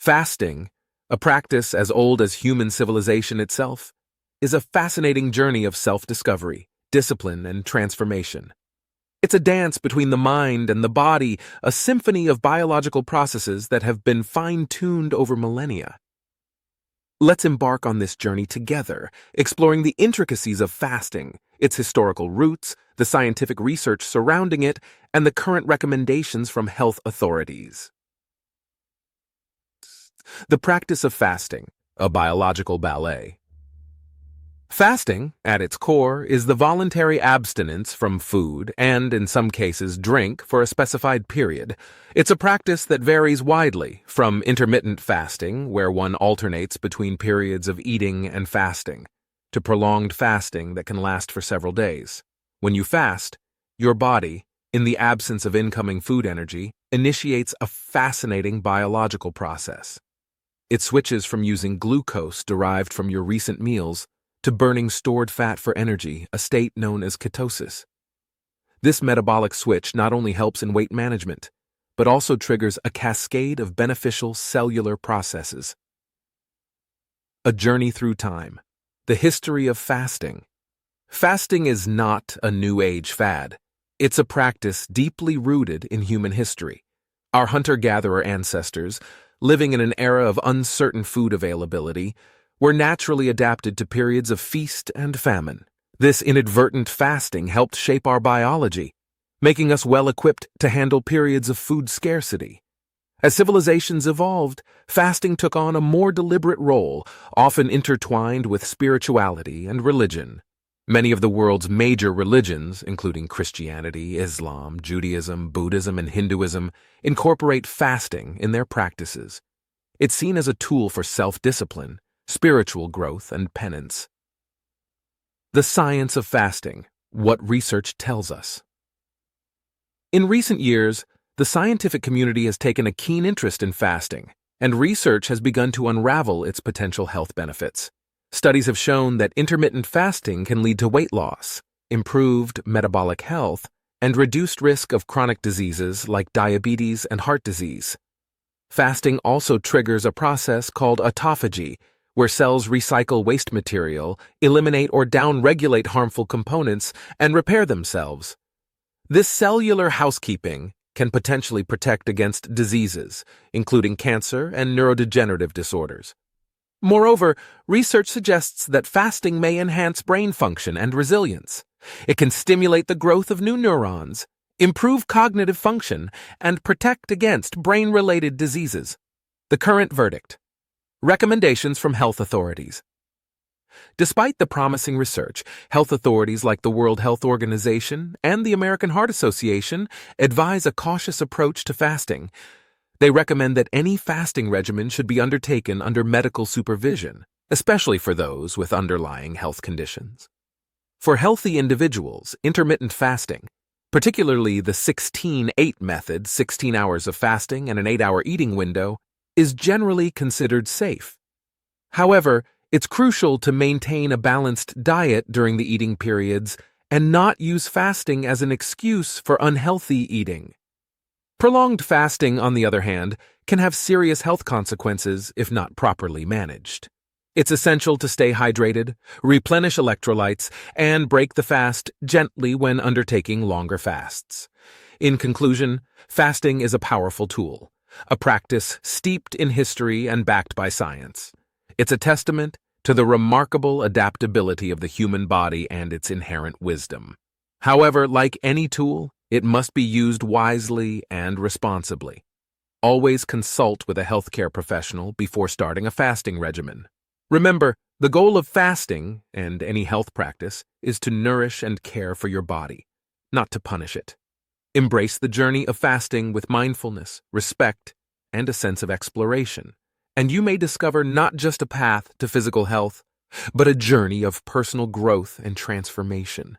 Fasting, a practice as old as human civilization itself, is a fascinating journey of self-discovery, discipline, and transformation. It's a dance between the mind and the body, a symphony of biological processes that have been fine-tuned over millennia. Let's embark on this journey together, exploring the intricacies of fasting, its historical roots, the scientific research surrounding it, and the current recommendations from health authorities. The practice of fasting, a biological ballet. Fasting, at its core, is the voluntary abstinence from food and, in some cases, drink for a specified period. It's a practice that varies widely, from intermittent fasting, where one alternates between periods of eating and fasting, to prolonged fasting that can last for several days. When you fast, your body, in the absence of incoming food energy, initiates a fascinating biological process. It switches from using glucose derived from your recent meals to burning stored fat for energy, a state known as ketosis. This metabolic switch not only helps in weight management, but also triggers a cascade of beneficial cellular processes. A journey through time. The history of fasting. Fasting is not a New Age fad. It's a practice deeply rooted in human history. Our hunter-gatherer ancestors, living in an era of uncertain food availability, were naturally adapted to periods of feast and famine. This inadvertent fasting helped shape our biology, making us well-equipped to handle periods of food scarcity. As civilizations evolved, fasting took on a more deliberate role, often intertwined with spirituality and religion. Many of the world's major religions, including Christianity, Islam, Judaism, Buddhism, and Hinduism, incorporate fasting in their practices. It's seen as a tool for self-discipline, spiritual growth, and penance. The science of fasting, what research tells us. In recent years, the scientific community has taken a keen interest in fasting, and research has begun to unravel its potential health benefits. Studies have shown that intermittent fasting can lead to weight loss, improved metabolic health, and reduced risk of chronic diseases like diabetes and heart disease. Fasting also triggers a process called autophagy, where cells recycle waste material, eliminate or downregulate harmful components, and repair themselves. This cellular housekeeping can potentially protect against diseases, including cancer and neurodegenerative disorders. Moreover, research suggests that fasting may enhance brain function and resilience. It can stimulate the growth of new neurons, improve cognitive function, and protect against brain-related diseases. The current verdict. Recommendations from health authorities. Despite the promising research, health authorities like the World Health Organization and the American Heart Association advise a cautious approach to fasting. They recommend that any fasting regimen should be undertaken under medical supervision, especially for those with underlying health conditions. For healthy individuals, intermittent fasting, particularly the 16-8 method, 16 hours of fasting and an 8-hour eating window, is generally considered safe. However, it's crucial to maintain a balanced diet during the eating periods and not use fasting as an excuse for unhealthy eating. Prolonged fasting, on the other hand, can have serious health consequences if not properly managed. It's essential to stay hydrated, replenish electrolytes, and break the fast gently when undertaking longer fasts. In conclusion, fasting is a powerful tool, a practice steeped in history and backed by science. It's a testament to the remarkable adaptability of the human body and its inherent wisdom. However, like any tool, it must be used wisely and responsibly. Always consult with a healthcare professional before starting a fasting regimen. Remember, the goal of fasting, and any health practice, is to nourish and care for your body, not to punish it. Embrace the journey of fasting with mindfulness, respect, and a sense of exploration, and you may discover not just a path to physical health, but a journey of personal growth and transformation.